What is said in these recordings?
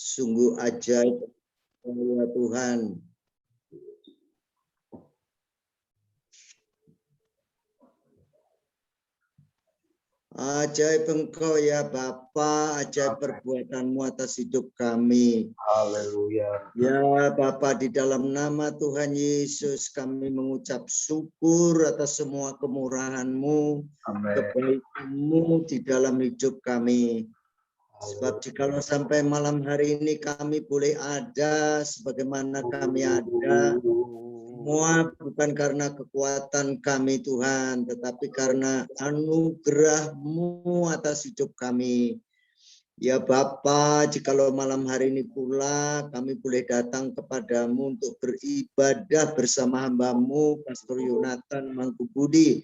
Sungguh ajaib ya Tuhan. Ajaib Engkau ya Bapa, ajaib perbuatan-Mu atas hidup kami. Haleluya. Ya Bapa, di dalam nama Tuhan Yesus kami mengucap syukur atas semua kemurahan-Mu, kebaikan-Mu di dalam hidup kami. Sebab jikalau sampai malam hari ini kami boleh ada sebagaimana kami ada, semua bukan karena kekuatan kami Tuhan, tetapi karena anugerah-Mu atas hidup kami. Ya Bapa, jikalau malam hari ini pula kami boleh datang kepadamu untuk beribadah bersama hamba-Mu, Pastor Yonatan Mangkubudi.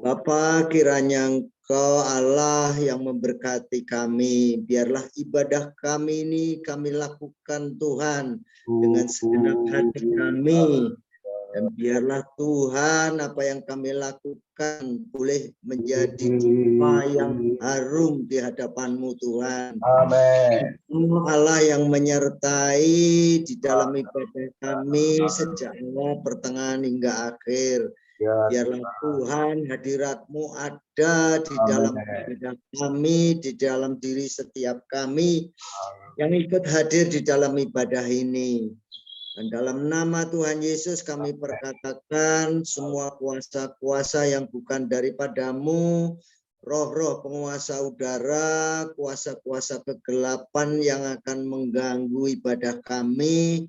Bapa, kiranya Engkau Allah yang memberkati kami. Biarlah ibadah kami ini kami lakukan Tuhan dengan segenap hati kami. Dan biarlah Tuhan apa yang kami lakukan boleh menjadi cipta yang harum di hadapan-Mu Tuhan. Amin. Allah yang menyertai di dalam ibadah kami sejak awal, pertengahan hingga akhir. Biarlah Tuhan hadirat-Mu ada di dalam ibadah kami, di dalam diri setiap kami yang ikut hadir di dalam ibadah ini. Dan dalam nama Tuhan Yesus kami perkatakan semua kuasa-kuasa yang bukan daripada-Mu, roh-roh penguasa udara, kuasa-kuasa kegelapan yang akan mengganggu ibadah kami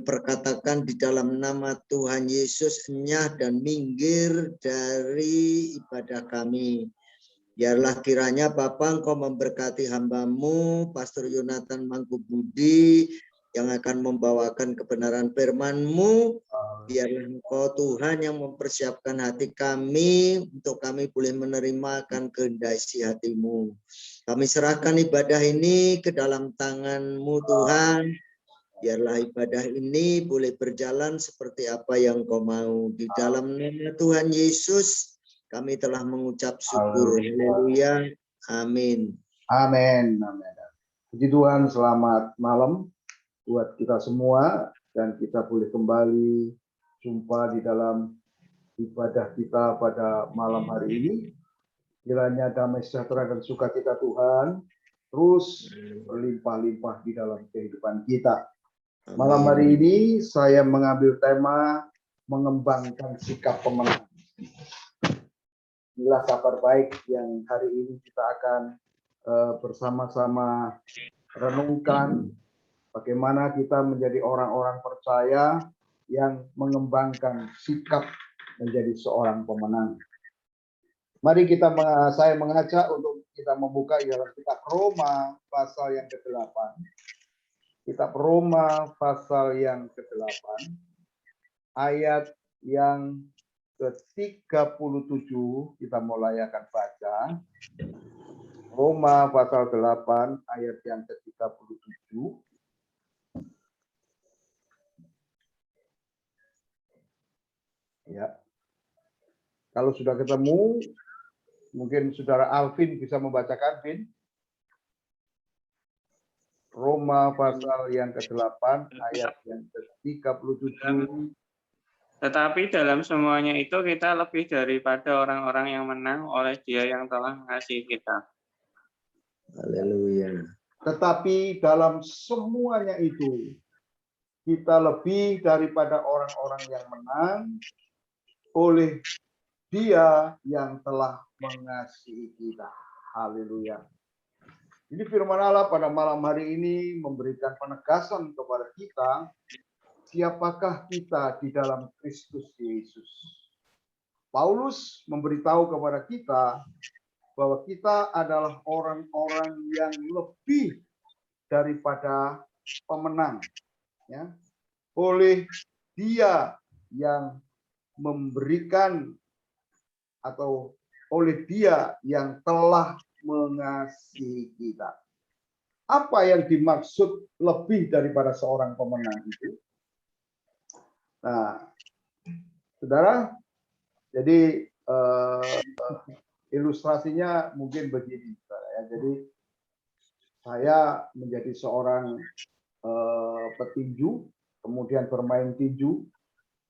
perkatakan di dalam nama Tuhan Yesus enyah dan minggir dari ibadah kami. Biarlah kiranya Bapa Engkau memberkati hamba-Mu, Pastor Yonatan Mangkubudi, yang akan membawakan kebenaran firman-Mu. Biarlah Engkau Tuhan yang mempersiapkan hati kami untuk kami boleh menerima akan kehendak isi hati-Mu. Kami serahkan ibadah ini ke dalam tangan-Mu Tuhan. Biarlah ibadah ini boleh berjalan seperti apa yang Kau mau. Di dalam nama Tuhan Yesus kami telah mengucap syukur. Haleluya. Amin. Amin. Amin. Puji Tuhan, selamat malam buat kita semua, dan kita boleh kembali jumpa di dalam ibadah kita pada malam hari ini. Kiranya damai sejahtera dan sukacita Tuhan terus berlimpah-limpah di dalam kehidupan kita. Malam hari ini saya mengambil tema mengembangkan sikap pemenang. Inilah kabar baik yang hari ini kita akan bersama-sama renungkan. Bagaimana kita menjadi orang-orang percaya yang mengembangkan sikap menjadi seorang pemenang. Mari saya mengajak untuk kita membuka dalam kitab Roma pasal yang ke-8. Kitab Roma pasal yang ke-8, ayat yang ke-37, kita mulai akan baca. Roma pasal 8, ayat yang ke-37. Ya. Kalau sudah ketemu, mungkin Saudara Alvin bisa membacakan, Vin. Roma pasal yang ke-8 ayat yang ke-37. Tetapi dalam semuanya itu kita lebih daripada orang-orang yang menang oleh Dia yang telah mengasihi kita. Haleluya. Tetapi dalam semuanya itu kita lebih daripada orang-orang yang menang oleh Dia yang telah mengasihi kita. Haleluya. Jadi firman Allah pada malam hari ini memberikan penegasan kepada kita, siapakah kita di dalam Kristus Yesus. Paulus memberitahu kepada kita bahwa kita adalah orang-orang yang lebih daripada pemenang, ya, oleh Dia yang memberikan atau oleh Dia yang telah mengasihi kita. Apa yang dimaksud lebih daripada seorang pemenang itu? Nah, saudara, jadi ilustrasinya mungkin begini, saudara, ya. Jadi saya menjadi seorang petinju, kemudian bermain tinju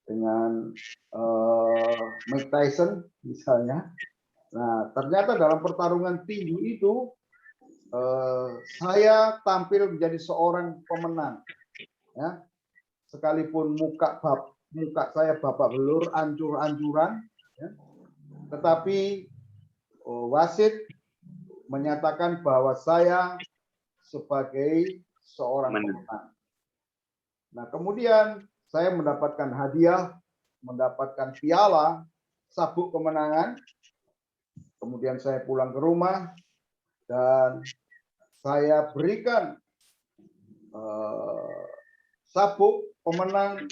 dengan Mike Tyson misalnya. Nah, ternyata dalam pertarungan tinju itu saya tampil menjadi seorang pemenang. Ya, sekalipun muka saya babak belur, ancur-ancuran, ya, tetapi wasit menyatakan bahwa saya sebagai seorang pemenang. Nah, kemudian saya mendapatkan hadiah, mendapatkan piala, sabuk kemenangan. Kemudian saya pulang ke rumah dan saya berikan sabuk pemenang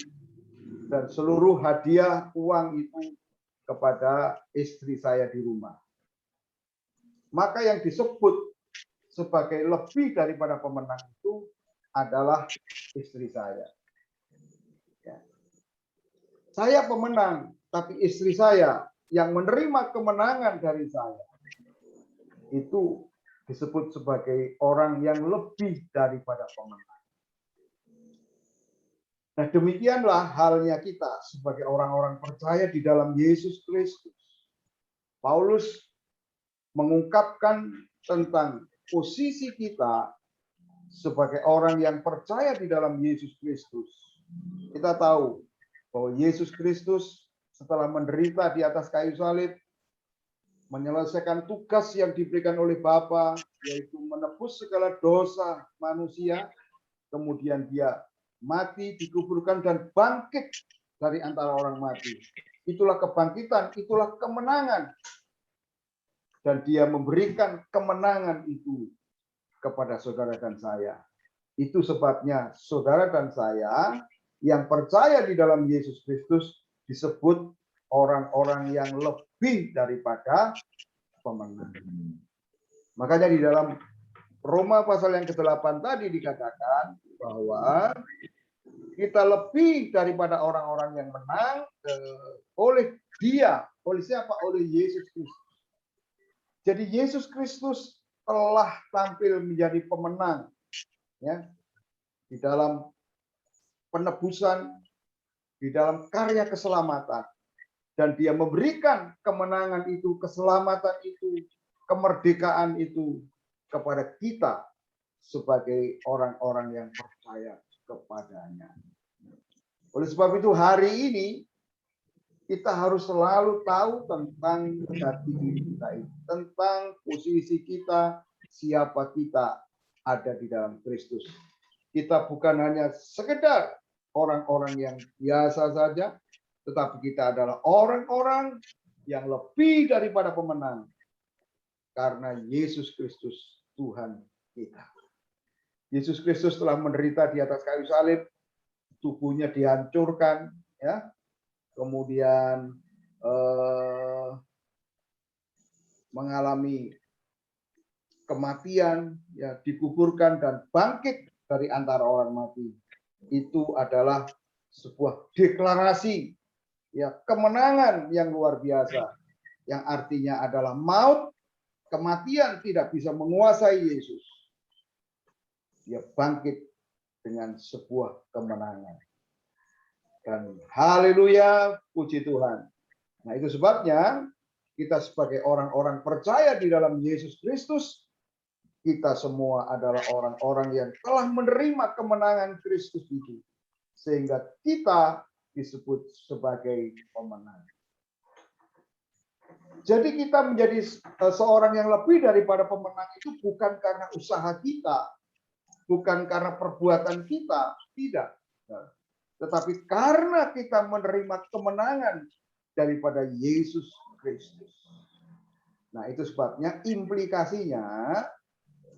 dan seluruh hadiah uang itu kepada istri saya di rumah. Maka yang disebut sebagai lebih daripada pemenang itu adalah istri saya. Ya. Saya pemenang, tapi istri saya yang menerima kemenangan dari saya itu disebut sebagai orang yang lebih daripada pemenang. Nah, demikianlah halnya kita sebagai orang-orang percaya di dalam Yesus Kristus. Paulus mengungkapkan tentang posisi kita sebagai orang yang percaya di dalam Yesus Kristus. Kita tahu bahwa Yesus Kristus setelah menderita di atas kayu salib, menyelesaikan tugas yang diberikan oleh Bapa, yaitu menebus segala dosa manusia, kemudian dia mati, dikuburkan, dan bangkit dari antara orang mati. Itulah kebangkitan, itulah kemenangan. Dan dia memberikan kemenangan itu kepada saudara dan saya. Itu sebabnya saudara dan saya yang percaya di dalam Yesus Kristus disebut orang-orang yang lebih daripada pemenang. Makanya di dalam Roma pasal yang ke-8 tadi dikatakan bahwa kita lebih daripada orang-orang yang menang oleh dia. Oleh siapa? Oleh Yesus Kristus. Jadi Yesus Kristus telah tampil menjadi pemenang, ya, di dalam penebusan, di dalam karya keselamatan, dan dia memberikan kemenangan itu, keselamatan itu, kemerdekaan itu kepada kita sebagai orang-orang yang percaya kepadanya. Oleh sebab itu hari ini kita harus selalu tahu tentang jati diri kita ini, tentang posisi kita, siapa kita ada di dalam Kristus. Kita bukan hanya sekedar orang-orang yang biasa saja, tetapi kita adalah orang-orang yang lebih daripada pemenang. Karena Yesus Kristus Tuhan kita. Yesus Kristus telah menderita di atas kayu salib, tubuhnya dihancurkan, ya. Kemudian mengalami kematian, ya, dikuburkan dan bangkit dari antara orang mati. Itu adalah sebuah deklarasi, ya, kemenangan yang luar biasa, yang artinya adalah maut, kematian tidak bisa menguasai Yesus. Dia bangkit dengan sebuah kemenangan. Dan haleluya, puji Tuhan. Nah, itu sebabnya kita sebagai orang-orang percaya di dalam Yesus Kristus, kita semua adalah orang-orang yang telah menerima kemenangan Kristus itu. Sehingga kita disebut sebagai pemenang. Jadi kita menjadi seorang yang lebih daripada pemenang itu bukan karena usaha kita, bukan karena perbuatan kita, tidak. Tetapi karena kita menerima kemenangan daripada Yesus Kristus. Nah, itu sebabnya implikasinya,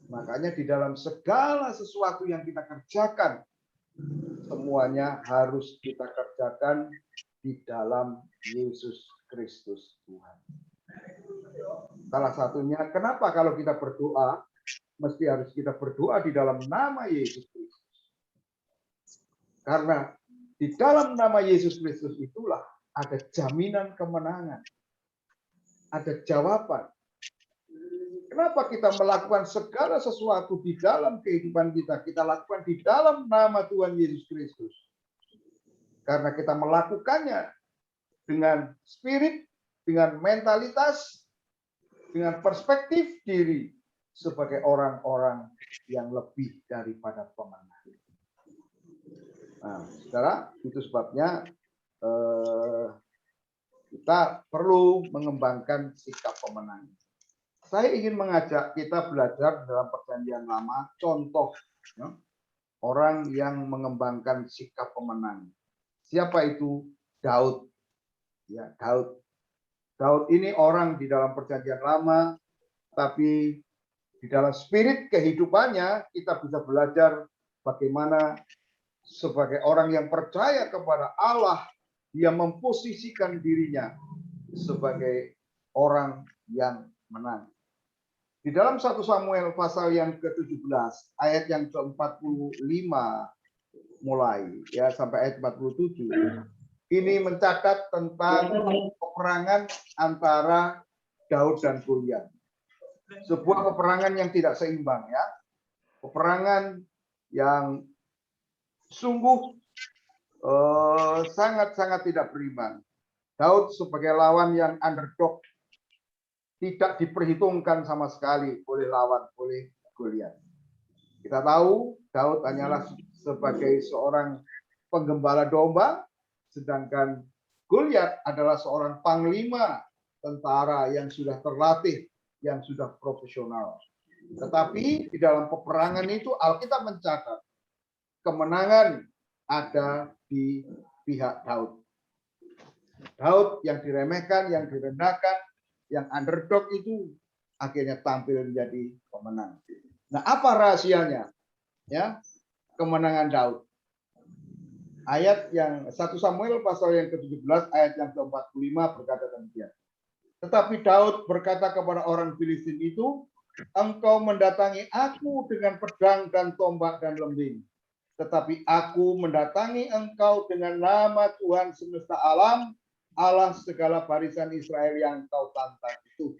makanya di dalam segala sesuatu yang kita kerjakan, semuanya harus kita kerjakan di dalam Yesus Kristus Tuhan. Salah satunya, kenapa kalau kita berdoa, mesti harus kita berdoa di dalam nama Yesus Kristus. Karena di dalam nama Yesus Kristus itulah ada jaminan kemenangan. Ada jawaban. Kenapa kita melakukan segala sesuatu di dalam kehidupan kita? Kita lakukan di dalam nama Tuhan Yesus Kristus. Karena kita melakukannya dengan spirit, dengan mentalitas, dengan perspektif diri sebagai orang-orang yang lebih daripada pemenang. Nah, saudara, itu sebabnya kita perlu mengembangkan sikap pemenang. Saya ingin mengajak kita belajar dalam Perjanjian Lama contoh ya, orang yang mengembangkan sikap pemenang. Siapa itu? Daud. Ya, Daud. Daud ini orang di dalam Perjanjian Lama, tapi di dalam spirit kehidupannya kita bisa belajar bagaimana sebagai orang yang percaya kepada Allah, dia memposisikan dirinya sebagai orang yang menang. Di dalam 1 Samuel pasal yang ke-17, ayat yang ke-45 mulai ya sampai ayat 47. Ini mencatat tentang peperangan antara Daud dan Goliat. Sebuah peperangan yang tidak seimbang ya. Peperangan yang sungguh sangat-sangat tidak berimbang. Daud sebagai lawan yang underdog, tidak diperhitungkan sama sekali oleh Goliat. Kita tahu Daud hanyalah sebagai seorang penggembala domba, sedangkan Goliat adalah seorang panglima tentara yang sudah terlatih, yang sudah profesional. Tetapi di dalam peperangan itu Alkitab mencatat kemenangan ada di pihak Daud. Daud yang diremehkan, yang direndahkan, yang underdog itu akhirnya tampil menjadi pemenang. Nah, apa rahasianya? Ya, kemenangan Daud. Ayat yang 1 Samuel pasal yang ke-17 ayat yang ke-45 berkata demikian. Tetapi Daud berkata kepada orang Filistin itu, engkau mendatangi aku dengan pedang dan tombak dan lembing. Tetapi aku mendatangi engkau dengan nama Tuhan semesta alam, Allah segala barisan Israel yang kau tantang itu.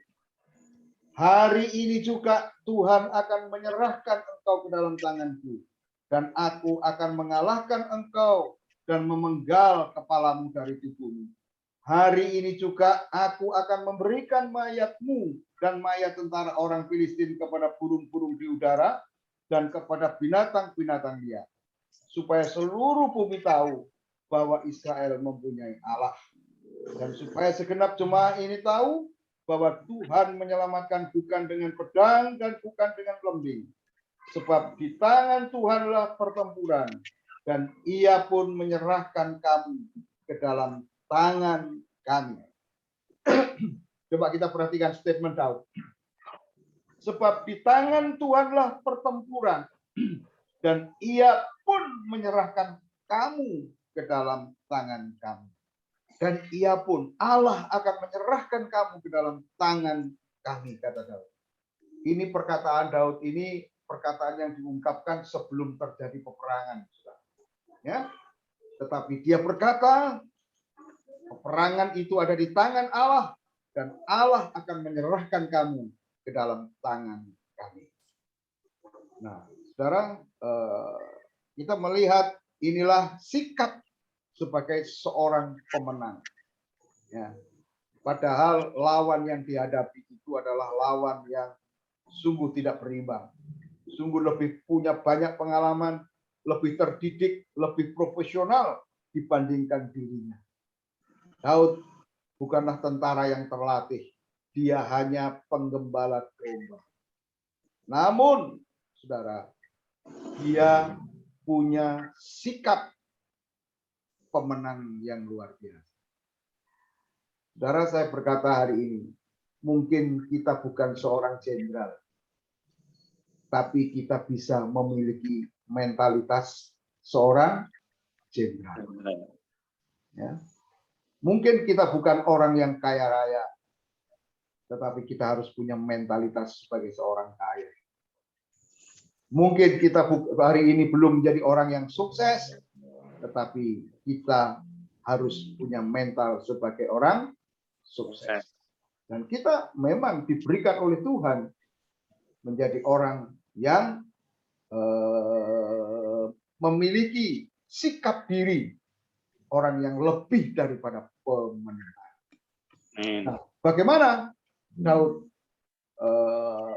Hari ini juga Tuhan akan menyerahkan engkau ke dalam tanganku. Dan aku akan mengalahkan engkau dan memenggal kepalamu dari tubuhmu. Hari ini juga aku akan memberikan mayatmu dan mayat tentara orang Filistin kepada burung-burung di udara dan kepada binatang-binatang liar. Supaya seluruh bumi tahu bahwa Israel mempunyai Allah. Dan supaya segenap jemaah ini tahu bahwa Tuhan menyelamatkan bukan dengan pedang dan bukan dengan lembing. Sebab di tangan Tuhanlah pertempuran, dan ia pun menyerahkan kami ke dalam tangan kami. Coba kita perhatikan statement Daud. Sebab di tangan Tuhanlah pertempuran, dan ia pun menyerahkan kamu ke dalam tangan kami. Dan ia pun, Allah akan menyerahkan kamu ke dalam tangan kami, kata Daud. Ini perkataan Daud ini, perkataan yang diungkapkan sebelum terjadi peperangan. Ya, tetapi dia berkata, peperangan itu ada di tangan Allah, dan Allah akan menyerahkan kamu ke dalam tangan kami. Nah, sekarang kita melihat inilah sikap sebagai seorang pemenang. Ya. Padahal lawan yang dihadapi itu adalah lawan yang sungguh tidak berimbang. Sungguh lebih punya banyak pengalaman, lebih terdidik, lebih profesional dibandingkan dirinya. Daud bukanlah tentara yang terlatih. Dia hanya penggembala domba. Namun, saudara, dia punya sikap pemenang yang luar biasa. Saudara, saya berkata hari ini, mungkin kita bukan seorang jenderal, tapi kita bisa memiliki mentalitas seorang jenderal. Ya. Mungkin kita bukan orang yang kaya raya, tetapi kita harus punya mentalitas sebagai seorang kaya. Mungkin kita hari ini belum menjadi orang yang sukses, tetapi kita harus punya mental sebagai orang sukses. Dan kita memang diberikan oleh Tuhan menjadi orang yang memiliki sikap diri orang yang lebih daripada pemenang. Nah, bagaimana Daud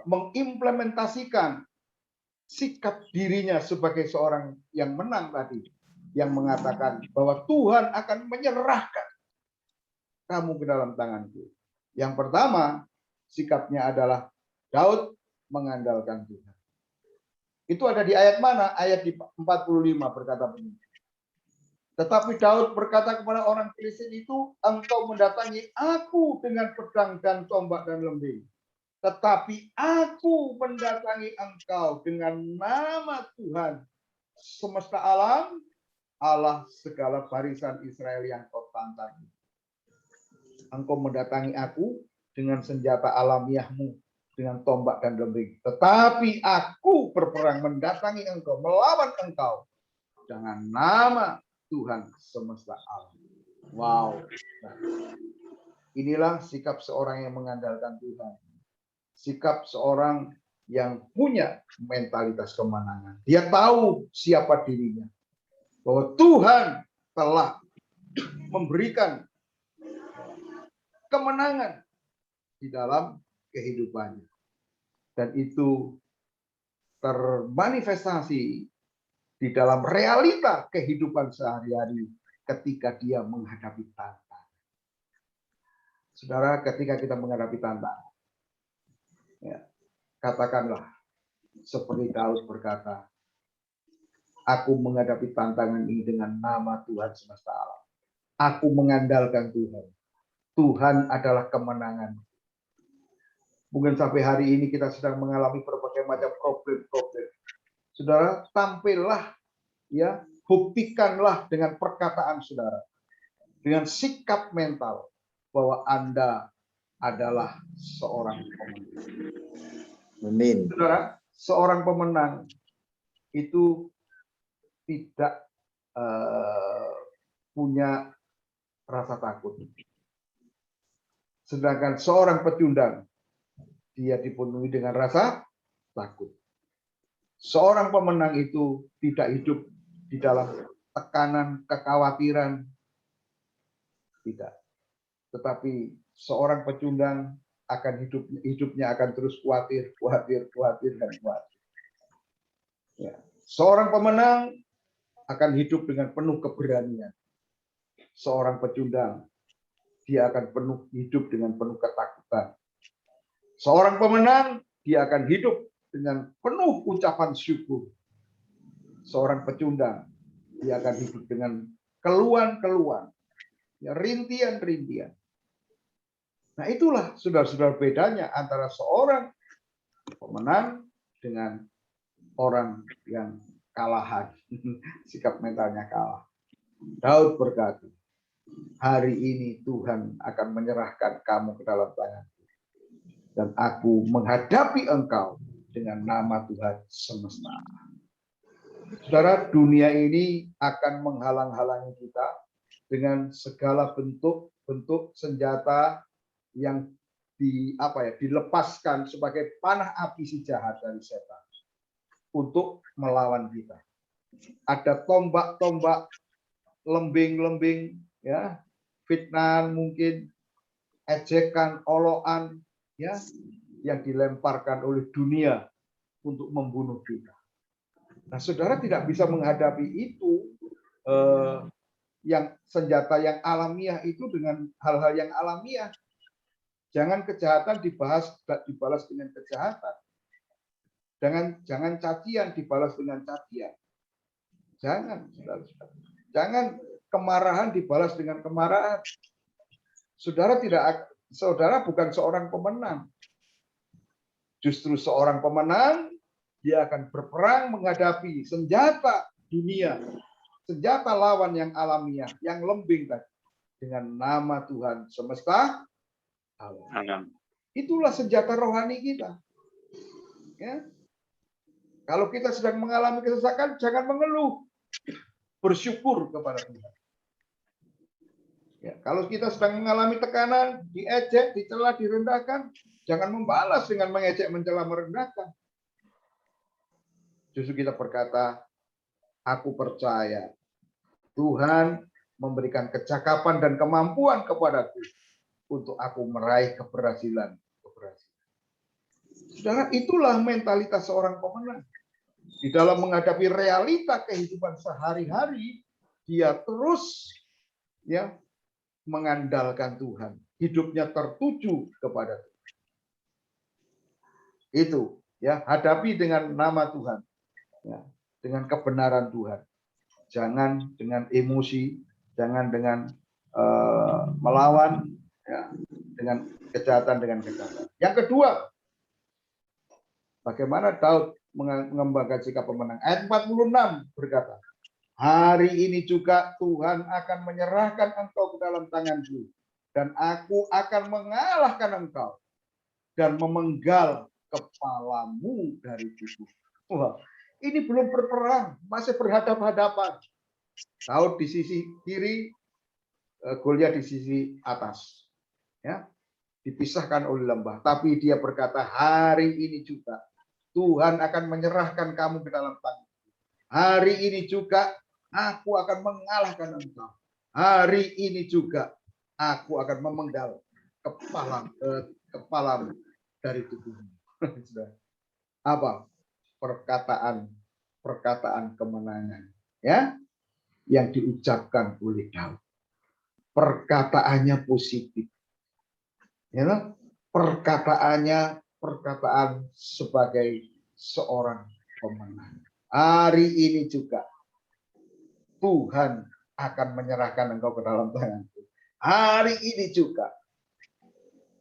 mengimplementasikan sikap dirinya sebagai seorang yang menang tadi, yang mengatakan bahwa Tuhan akan menyerahkan kamu ke dalam tanganku. Yang pertama, sikapnya adalah Daud mengandalkan Tuhan. Itu ada di ayat mana? Ayat di 45 berkata begini. Tetapi Daud berkata kepada orang Filistin itu, engkau mendatangi aku dengan pedang dan tombak dan lembing. Tetapi aku mendatangi engkau dengan nama Tuhan semesta alam, Allah segala barisan Israel yang kau tantangi. Engkau mendatangi aku dengan senjata alamiahmu, dengan tombak dan lembing. Tetapi aku berperang mendatangi engkau, melawan engkau dengan nama Tuhan semesta alam. Wow. Nah, inilah sikap seorang yang mengandalkan Tuhan. Sikap seorang yang punya mentalitas kemenangan. Dia tahu siapa dirinya. Bahwa Tuhan telah memberikan kemenangan di dalam kehidupannya. Dan itu termanifestasi di dalam realita kehidupan sehari-hari ketika dia menghadapi tantangan. Saudara, ketika kita menghadapi tantangan, ya, katakanlah seperti Daud berkata, aku menghadapi tantangan ini dengan nama Tuhan semesta alam. Aku mengandalkan Tuhan. Tuhan adalah kemenangan. Mungkin sampai hari ini kita sedang mengalami berbagai macam problem-problem. Saudara, tampillah, ya, buktikanlah dengan perkataan saudara, dengan sikap mental bahwa Anda adalah seorang pemenang. Amin. Saudara, seorang pemenang itu tidak punya rasa takut. Sedangkan seorang pecundang, dia dipenuhi dengan rasa takut. Seorang pemenang itu tidak hidup di dalam tekanan, kekhawatiran. Tidak. Tetapi seorang pecundang akan hidupnya akan terus khawatir, dan khawatir. Ya. Seorang pemenang akan hidup dengan penuh keberanian. Seorang pecundang, dia akan hidup dengan penuh ketakutan. Seorang pemenang, dia akan hidup dengan penuh ucapan syukur. Seorang pecundang, dia akan hidup dengan keluhan-keluhan, ya, rintian-rintian. Nah, itulah saudara-saudara bedanya antara seorang pemenang dengan orang yang kalahan. Sikap mentalnya kalah. Daud berkata, hari ini Tuhan akan menyerahkan kamu ke dalam tanganku. Dan aku menghadapi engkau dengan nama Tuhan semesta. Saudara, dunia ini akan menghalang-halangi kita dengan segala bentuk senjata yang dilepaskan sebagai panah api si jahat dari setan untuk melawan kita. Ada tombak-tombak, lembing-lembing, ya, fitnah mungkin, ejekan, olokan, ya, yang dilemparkan oleh dunia untuk membunuh kita. Nah, saudara tidak bisa menghadapi itu, yang senjata yang alamiah itu dengan hal-hal yang alamiah. Jangan kejahatan dibalas dengan kejahatan. Jangan cacian dibalas dengan cacian. Jangan, saudara. Jangan kemarahan dibalas dengan kemarahan. Saudara bukan seorang pemenang. Justru seorang pemenang, dia akan berperang menghadapi senjata dunia, senjata lawan yang alamiah, yang lembing tadi, dengan nama Tuhan semesta alam. Itulah senjata rohani kita. Ya. Kalau kita sedang mengalami kesesakan, jangan mengeluh, bersyukur kepada Tuhan. Ya, kalau kita sedang mengalami tekanan, diejek, dicela, direndahkan, jangan membalas dengan mengejek, mencela, merendahkan. Justru kita berkata, aku percaya Tuhan memberikan kecakapan dan kemampuan kepadaku untuk aku meraih keberhasilan. Saudara, itulah mentalitas seorang pemenang. Di dalam menghadapi realita kehidupan sehari-hari, dia terus ya mengandalkan Tuhan. Hidupnya tertuju kepada Tuhan. Itu ya, hadapi dengan nama Tuhan. Ya, dengan kebenaran Tuhan. Jangan dengan emosi, jangan dengan melawan ya, dengan kejahatan. Yang kedua, bagaimana Daud mengembangkan sikap pemenang. Ayat 46 berkata, hari ini juga Tuhan akan menyerahkan engkau ke dalam tanganku, dan aku akan mengalahkan engkau dan memenggal kepalamu dari tubuh. Wah, ini belum berperang, masih berhadapan-hadapan. Daud di sisi kiri, Goliat di sisi atas. Ya, dipisahkan oleh lembah. Tapi dia berkata, hari ini juga Tuhan akan menyerahkan kamu ke dalam tanganku. Hari ini juga aku akan mengalahkan engkau. Hari ini juga aku akan memenggal kepalamu dari tubuhmu. Apa? Perkataan kemenangan, ya, yang diucapkan oleh Daud. Perkataannya positif, ya, perkataan sebagai seorang pemenang. Hari ini juga Tuhan akan menyerahkan engkau ke dalam tanganku. Hari ini juga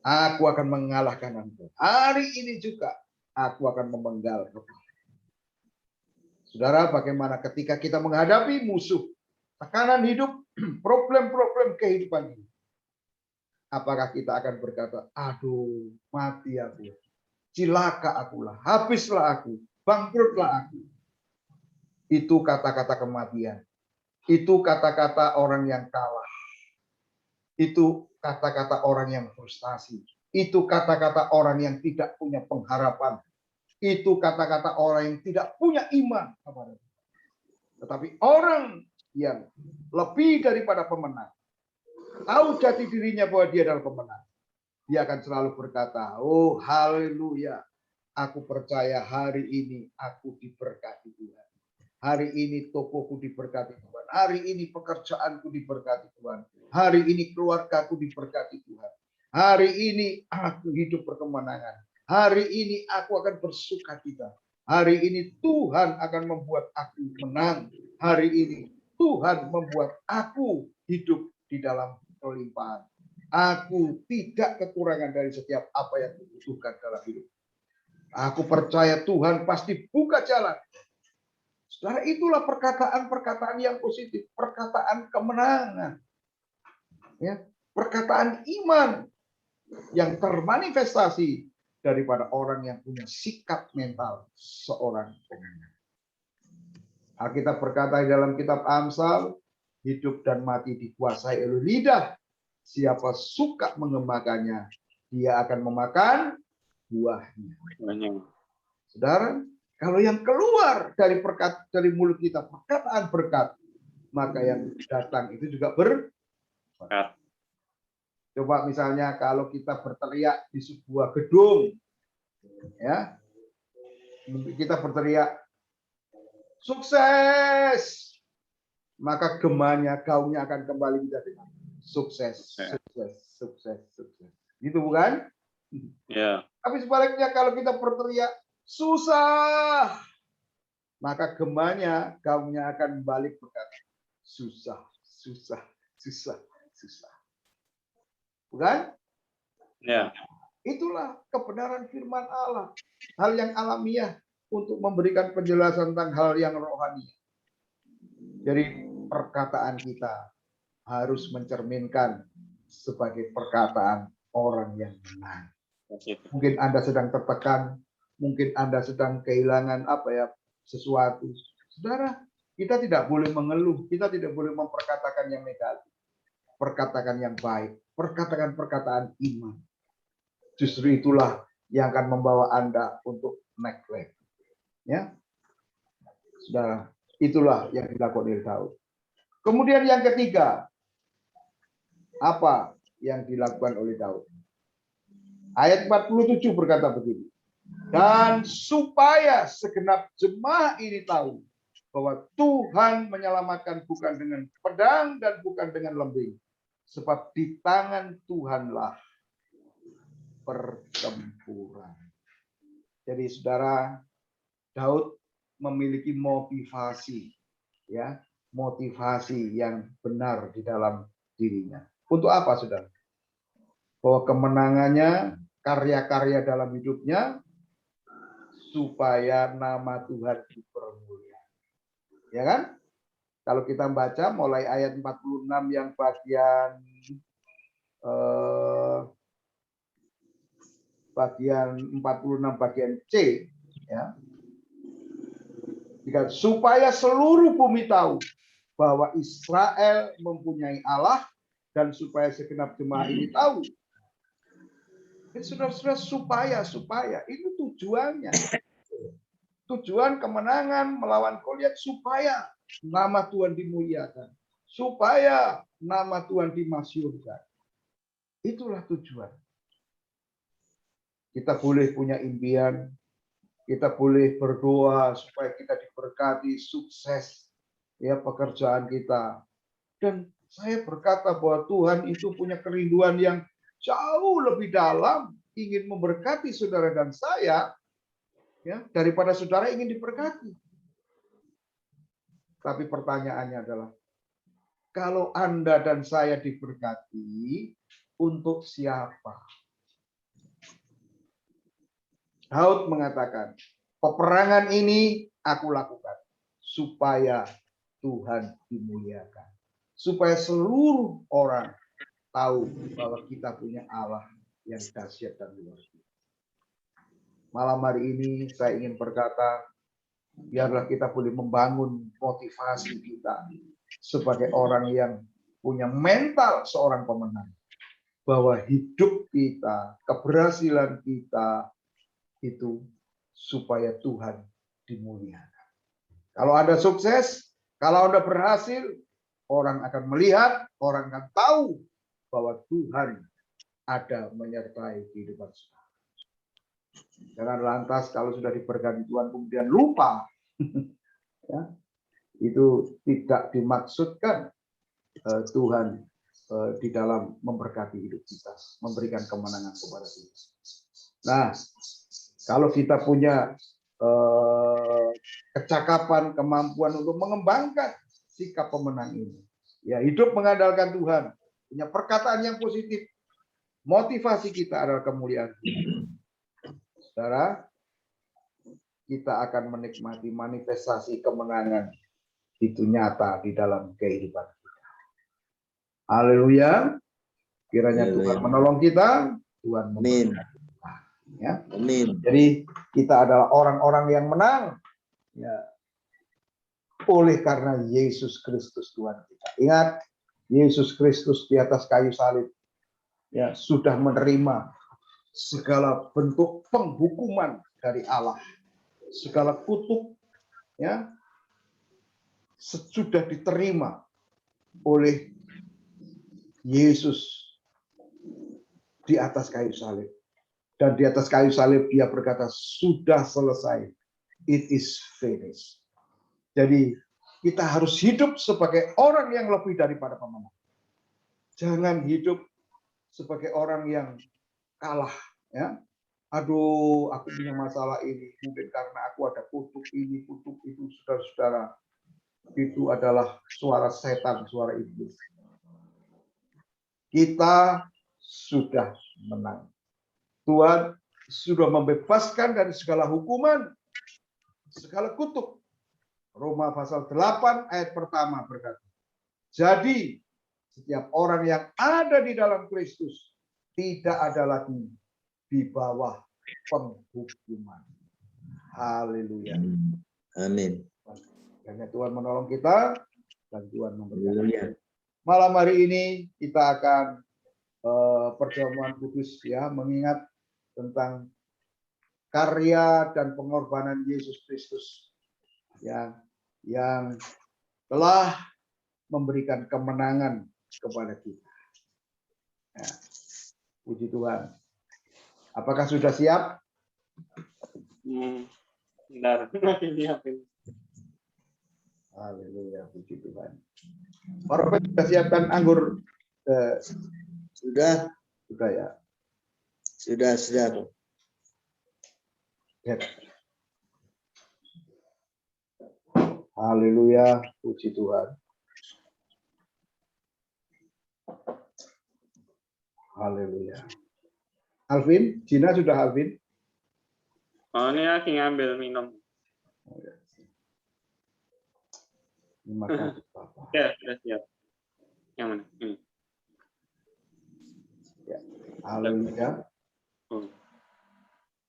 aku akan mengalahkan engkau. Hari ini juga aku akan memenggal kepala. Saudara, bagaimana ketika kita menghadapi musuh, tekanan hidup, problem-problem kehidupan ini? Apakah kita akan berkata, aduh, mati aku, cilaka akulah, habislah aku, bangkrutlah aku. Itu kata-kata kematian. Itu kata-kata orang yang kalah. Itu kata-kata orang yang frustasi. Itu kata-kata orang yang tidak punya pengharapan. Itu kata-kata orang yang tidak punya iman. Tetapi orang yang lebih daripada pemenang, tahu jati dirinya bahwa dia adalah pemenang, dia akan selalu berkata, oh haleluya, aku percaya hari ini aku diberkati Tuhan. Hari ini tokoku diberkati Tuhan. Hari ini pekerjaanku diberkati Tuhan. Hari ini keluargaku diberkati Tuhan. Hari ini aku hidup berkemenangan. Hari ini aku akan bersukacita. Hari ini Tuhan akan membuat aku menang. Hari ini Tuhan membuat aku hidup di dalam kelimpahan. Aku tidak kekurangan dari setiap apa yang kubutuhkan dalam hidup. Aku percaya Tuhan pasti buka jalan. Saudara, itulah perkataan-perkataan yang positif, perkataan kemenangan, ya, perkataan iman yang termanifestasi daripada orang yang punya sikap mental seorang pemenang. Alkitab berkata di dalam kitab Amsal, hidup dan mati dikuasai oleh lidah. Siapa suka mengembangkannya, dia akan memakan buahnya. Saudara, kalau yang keluar dari mulut kita perkataan berkat, maka yang datang itu juga berkat. Coba misalnya kalau kita berteriak di sebuah gedung, ya, kita berteriak sukses, maka gemanya, gaungnya akan kembali menjadi sukses, sukses, sukses, sukses. Gitu bukan? Ya. Tapi sebaliknya kalau kita berteriak susah, maka gemanya, gaungnya akan balik berkata susah, susah, susah, susah. Bukan? Ya. Itulah kebenaran firman Allah. Hal yang alamiah untuk memberikan penjelasan tentang hal yang rohani. Jadi perkataan kita harus mencerminkan sebagai perkataan orang yang menang. Mungkin Anda sedang tertekan, mungkin Anda sedang kehilangan sesuatu. Saudara, kita tidak boleh mengeluh, kita tidak boleh memperkatakan yang negatif. Perkatakan yang baik, perkatakan perkataan iman. Justru itulah yang akan membawa Anda untuk next level. Ya. Saudara, itulah yang dilakukan oleh Daud. Kemudian yang ketiga, apa yang dilakukan oleh Daud? Ayat 47 berkata begini. Dan supaya segenap jemaah ini tahu bahwa Tuhan menyelamatkan bukan dengan pedang dan bukan dengan lembing. Sebab di tangan Tuhanlah pertempuran. Jadi saudara, Daud memiliki motivasi, ya, motivasi yang benar di dalam dirinya. Untuk apa, saudara? Bahwa kemenangannya, karya-karya dalam hidupnya, supaya nama Tuhan dipermuliakan. Ya kan? Kalau kita baca mulai ayat 46 yang bagian 46 bagian C, ya. Supaya seluruh bumi tahu bahwa Israel mempunyai Allah dan supaya segenap jemaah ini tahu. Saudara-saudara, supaya itu tujuannya. Tujuan kemenangan melawan Goliat supaya nama Tuhan dimuliakan, supaya nama Tuhan dimasyhurkan. Itulah tujuan. Kita boleh punya impian, kita boleh berdoa supaya kita diberkati, sukses ya pekerjaan kita. Dan saya berkata bahwa Tuhan itu punya kerinduan yang jauh lebih dalam, ingin memberkati saudara dan saya, ya, daripada saudara ingin diberkati. Tapi pertanyaannya adalah, kalau Anda dan saya diberkati, untuk siapa? Daud mengatakan, peperangan ini aku lakukan supaya Tuhan dimuliakan. Supaya seluruh orang tahu bahwa kita punya Allah yang dahsyat dan luar biasa. Malam hari ini saya ingin berkata, biarlah kita boleh membangun motivasi kita sebagai orang yang punya mental seorang pemenang. Bahwa hidup kita, keberhasilan kita itu supaya Tuhan dimuliakan. Kalau Anda sukses, kalau Anda berhasil, orang akan melihat, orang akan tahu bahwa Tuhan ada menyertai kehidupan saudara. Jangan lantas kalau sudah diberkati Tuhan kemudian lupa. Ya, itu tidak dimaksudkan Tuhan di dalam memberkati hidup kita, memberikan kemenangan kepada kita. Nah, kalau kita punya kecakapan, kemampuan untuk mengembangkan sikap pemenang ini, ya hidup mengandalkan Tuhan, punya perkataan yang positif, motivasi kita adalah kemuliaan Tuhan. Saudara, kita akan menikmati manifestasi kemenangan itu nyata di dalam kehidupan kita. Haleluya. Kiranya Tuhan menolong kita, Tuhan memberkati kita. Ya. Amin. Jadi kita adalah orang-orang yang menang, ya, oleh karena Yesus Kristus Tuhan kita. Ingat, Yesus Kristus di atas kayu salib, ya, sudah menerima segala bentuk penghukuman dari Allah, segala kutuk, ya, sudah diterima oleh Yesus di atas kayu salib. Dan di atas kayu salib dia berkata, sudah selesai. It is finished. Jadi kita harus hidup sebagai orang yang lebih daripada pemenang. Jangan hidup sebagai orang yang kalah. Ya, aduh, aku punya masalah ini. Mungkin karena aku ada kutuk ini, kutuk itu, saudara-saudara. Itu adalah suara setan, suara iblis. Kita sudah menang. Tuhan sudah membebaskan dari segala hukuman, segala kutuk. Roma pasal 8 ayat pertama berkata, jadi setiap orang yang ada di dalam Kristus tidak ada lagi di bawah penghukuman. Haleluya. Amin. Karena Tuhan menolong kita dan Tuhan memberkati. Malam hari ini kita akan perjamuan kudus, ya, mengingat tentang karya dan pengorbanan Yesus Kristus, ya, yang telah memberikan kemenangan kepada kita. Ya, puji Tuhan. Apakah sudah siap? Benar. Haleluya, puji Tuhan. Bapak sudah siapkan anggur? Sudah ya. Sudah. Ya. Haleluya, puji Tuhan. Haleluya. Alvin, Gina sudah Alvin? Oh, ini lagi ngambil minum. Terima kasih, Bapak. Ya, sudah siap. Yang mana? Ini. Ya. Haleluya. Oh.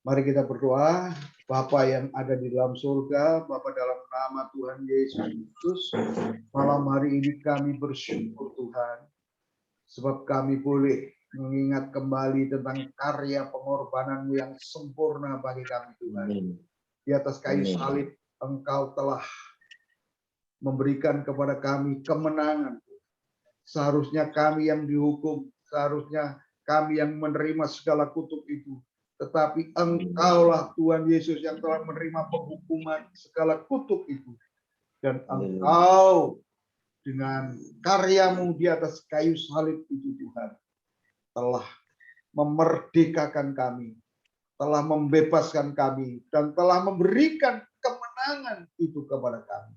Mari kita berdoa. Bapa yang ada di dalam surga, Bapa dalam nama Tuhan Yesus Kristus, malam hari ini kami bersyukur Tuhan, sebab kami boleh mengingat kembali tentang karya pengorbanan-Mu yang sempurna bagi kami Tuhan. Di atas kayu salib, Engkau telah memberikan kepada kami kemenangan. Seharusnya kami yang dihukum, seharusnya kami yang menerima segala kutuk itu. Tetapi Engkaulah Tuhan Yesus yang telah menerima penghukuman segala kutuk itu. Dan Engkau dengan karya-Mu di atas kayu salib itu Tuhan telah memerdekakan kami, telah membebaskan kami, dan telah memberikan kemenangan itu kepada kami.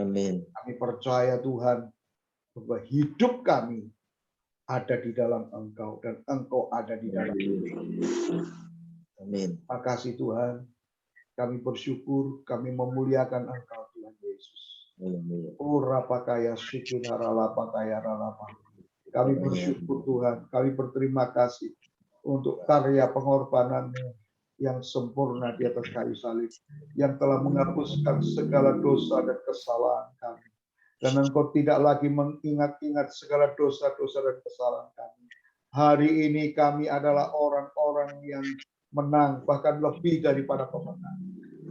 Amin. Kami percaya Tuhan bahwa hidup kami ada di dalam Engkau dan Engkau ada di dalam kami. Amin. Makasih Tuhan. Kami bersyukur, kami memuliakan Engkau Tuhan Yesus. Ora pakaya syukur harala pakaya ralapa. Kami bersyukur Tuhan, kami berterima kasih untuk karya pengorbanan-Mu yang sempurna di atas kayu salib, yang telah menghapuskan segala dosa dan kesalahan kami. Dan Engkau tidak lagi mengingat-ingat segala dosa-dosa dan kesalahan kami. Hari ini kami adalah orang-orang yang menang, bahkan lebih daripada pemenang.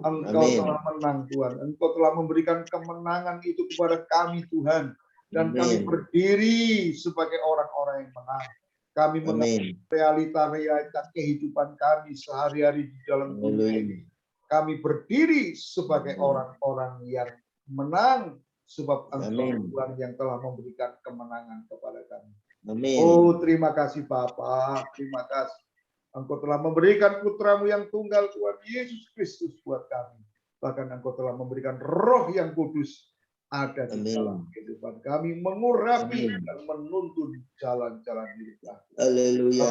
Engkau telah menang Tuhan. Engkau telah memberikan kemenangan itu kepada kami Tuhan. Dan kami berdiri sebagai orang-orang yang menang. Kami menang realita-realita kehidupan kami sehari-hari di dalam dunia ini. Kami berdiri sebagai orang-orang yang menang. Sebab Engkau Tuhan yang telah memberikan kemenangan kepada kami. Amin. Oh, terima kasih Bapa. Terima kasih. Engkau telah memberikan putra-Mu yang tunggal Tuhan Yesus Kristus buat kami. Bahkan Engkau telah memberikan Roh yang kudus ada di dalam kehidupan kami, mengurapi dan menuntun jalan-jalan hidup kami. Haleluya.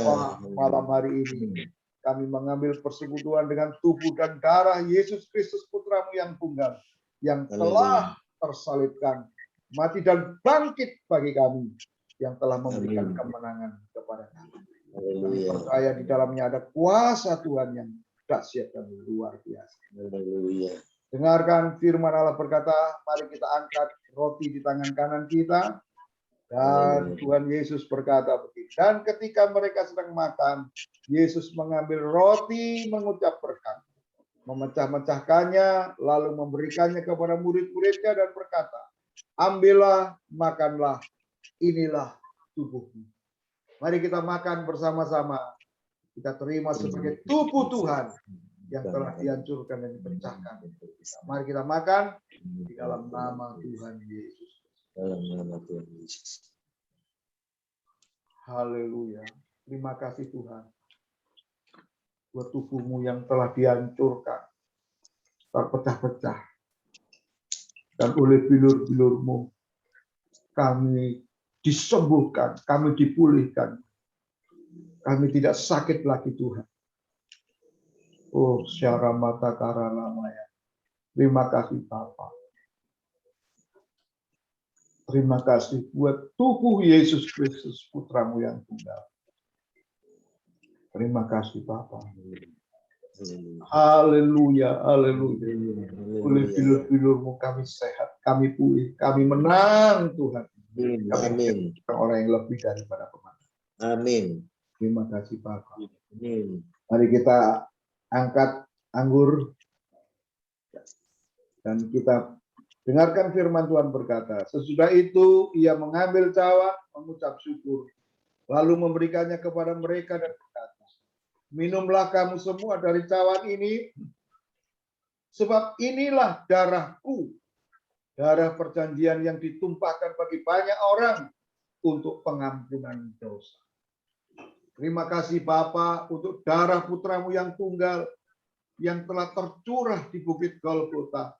Malam hari ini kami mengambil persekutuan dengan tubuh dan darah Yesus Kristus putra-Mu yang tunggal, yang telah tersalibkan, mati dan bangkit bagi kami, yang telah memberikan kemenangan kepada kami. Kami percaya di dalamnya ada kuasa Tuhan yang dahsyat dan luar biasa. Haleluya. Dengarkan firman Allah berkata, mari kita angkat roti di tangan kanan kita. Dan Tuhan Yesus berkata begini, dan ketika mereka sedang makan, Yesus mengambil roti, mengucap berkat, memecah-mecahkannya, lalu memberikannya kepada murid-muridnya dan berkata, ambillah, makanlah, inilah tubuhku. Mari kita makan bersama-sama. Kita terima sebagai tubuh Tuhan yang telah dihancurkan dan dipecahkan. Mari kita makan di dalam nama Tuhan Yesus. Dalam nama Tuhan Yesus. Haleluya. Terima kasih Tuhan. Buat tubuh-Mu yang telah dihancurkan, terpecah-pecah. Dan oleh bilur-bilur-Mu, kami disembuhkan, kami dipulihkan. Kami tidak sakit lagi Tuhan. Oh, syara mata karanamaya. Terima kasih Bapa. Terima kasih buat tubuh Yesus Kristus putra-Mu yang tunggal. Terima kasih Bapa. Haleluya, haleluya. Oleh bilur-bilur-Mu kami sehat, kami pulih, kami menang Tuhan. Amin. Orang yang lebih daripada pemenang. Amin. Terima kasih Bapa. Amin. Mari kita angkat anggur dan kita Dengarkan firman Tuhan berkata, sesudah itu ia mengambil cawan, mengucap syukur, lalu memberikannya kepada mereka dan berkata, minumlah kamu semua dari cawan ini, sebab inilah darahku, darah perjanjian yang ditumpahkan bagi banyak orang untuk pengampunan dosa. Terima kasih Bapa untuk darah putramu yang tunggal, yang telah tercurah di bukit Golgota.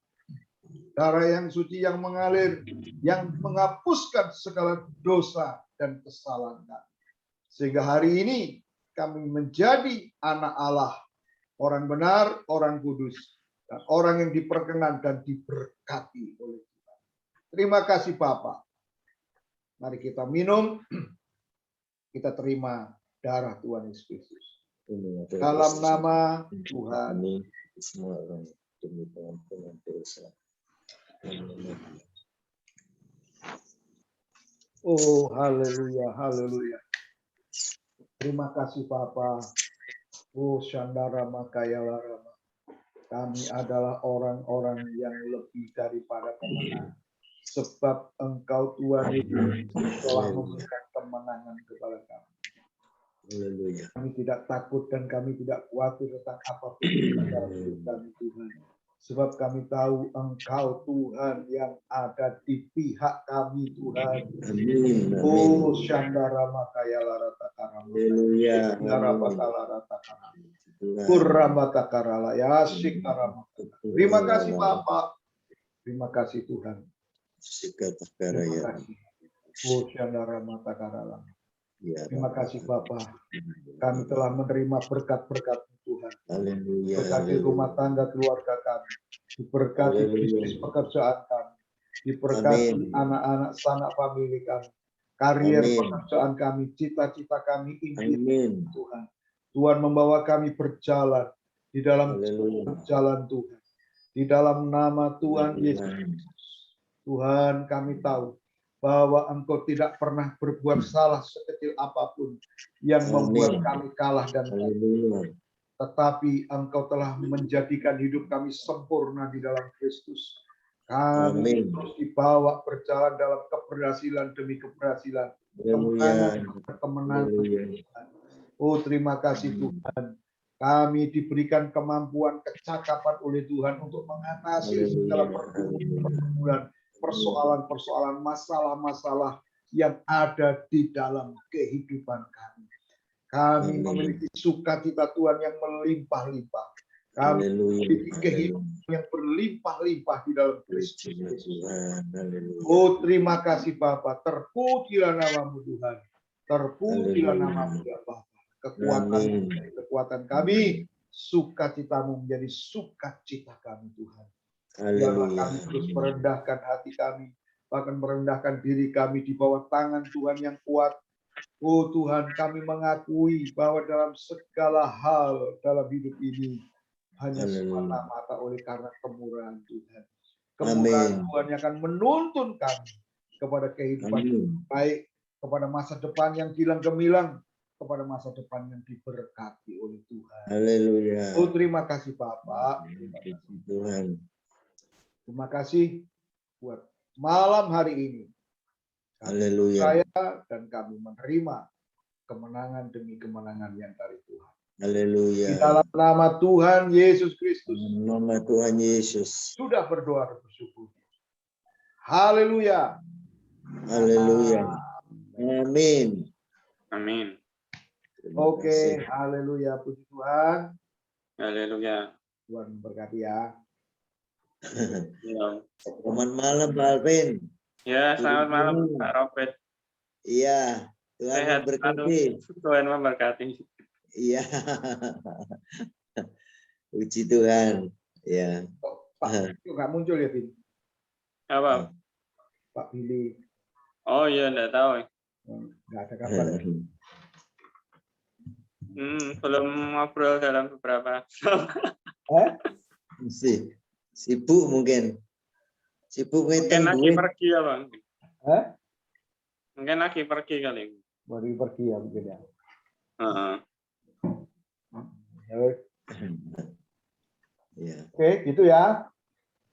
Darah yang suci yang mengalir, yang menghapuskan segala dosa dan kesalahan kami. Sehingga hari ini kami menjadi anak Allah, orang benar, orang kudus, dan orang yang diperkenan dan diberkati oleh Tuhan. Terima kasih Bapa. Mari kita minum, kita terima darah Tuhan Yesus Kristus. Dalam nama Tuhan. Semua orang demi pengampunan dosa. Oh, haleluya, haleluya. Terima kasih Bapa. Oh, Shandara Makaya Larama. Kami adalah orang-orang yang lebih daripada pemenang. Sebab Engkau Tuhan itu telah memberikan kemenangan kepada kami. Haleluya. Kami tidak takut dan kami tidak khawatir tentang apapun dalam hidup kami Tuhan. Sebab kami tahu Engkau Tuhan yang ada di pihak kami Tuhan. Amin. Oh, Shandara Makaya Larata Karama. Haleluya. Kurramata Karala Yasik Karama. Terima kasih Bapak. Terima kasih Tuhan. Terima kasih. Oh, Shandara Mata Karala. Terima kasih Bapak. Kami telah menerima berkat-berkat Tuhan. Berkati rumah tangga keluarga kami. Diberkati bisnis pekerjaan kami. Diberkati anak-anak sanak famili kami. Karier pekerjaan kami. Cita-cita kami. Impian Tuhan. Tuhan membawa kami berjalan. Di dalam jalan Tuhan. Di dalam nama Tuhan Yesus Kristus. Tuhan kami tahu bahwa Engkau tidak pernah berbuat salah sekecil apapun yang membuat kami kalah dan tetapi Engkau telah menjadikan hidup kami sempurna di dalam Kristus. Kami terus dibawa berjalan dalam keberhasilan demi keberhasilan, kemenangan. Oh, terima kasih Tuhan. Kami diberikan kemampuan, kecakapan oleh Tuhan untuk mengatasi segala pergumulan, persoalan-persoalan, masalah-masalah yang ada di dalam kehidupan kami. Kami memiliki sukacita Tuhan yang melimpah-limpah. Kami memiliki kehidupan yang berlimpah-limpah di dalam Kristus. Oh, terima kasih Bapa. Terpujilah namamu Tuhan. Terpujilah namamu ya Bapa. Kekuatan kami, sukacitamu menjadi sukacita kami Tuhan. Biarlah kami terus merendahkan hati kami, bahkan merendahkan diri kami di bawah tangan Tuhan yang kuat. Oh Tuhan, kami mengakui bahwa dalam segala hal dalam hidup ini hanya semata-mata oleh karena kemurahan Tuhan. Kemurahan Tuhan yang akan menuntun kami kepada kehidupan yang baik, kepada masa depan yang gilang gemilang, kepada masa depan yang diberkati oleh Tuhan. Haleluya. Oh terima kasih Bapak. Terima kasih Tuhan. Terima kasih buat malam hari ini. Haleluya. Saya dan kami menerima kemenangan demi kemenangan yang dari Tuhan. Haleluya. Di dalam nama Tuhan Yesus Kristus. Nama Tuhan Yesus. Sudah berdoa dan bersyukur. Haleluya. Haleluya. Amin. Amin. Oke, haleluya, puji Tuhan. Haleluya. Tuhan berkati ya. Selamat malam Pak Alvin. Ya, selamat malam Pak Robert. Iya, Tuhan memberkati. Tuhan memberkati. Iya. Puji Tuhan. Ya. Pak, itu nggak muncul ya, Bin? Apa? Pak Billy. Oh iya, enggak tahu. Nggak ada kabar ya? Belum ngobrol dalam beberapa. Sibuk mungkin. Sibuk mungkin lagi duit. Pergi ya Bang. Mungkin lagi pergi kali. Baru pergi ya mungkin ya. Ya. Oke, gitu ya.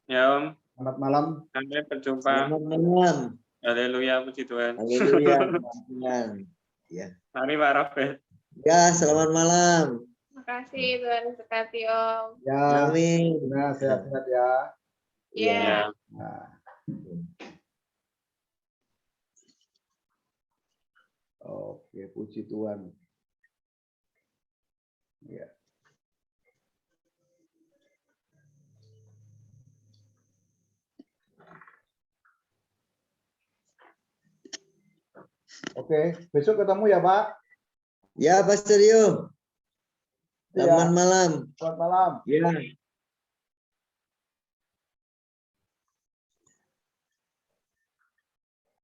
Ya Om. Selamat malam. Sampai berjumpa. Selamat malam. Haleluya, puji Tuhan. Haleluya. Tuhan. Ya. Mari Pak Robert. Ya, selamat malam. Terima kasih Tuhan berkati Om. Ya, Amin. nah, sehat-sehat ya. Iya. Ya. Nah. Oke, puji Tuhan. Ya. Oke, besok ketemu ya Pak. Ya, Pastor Yo. Ya. Selamat malam. Selamat malam. Ya.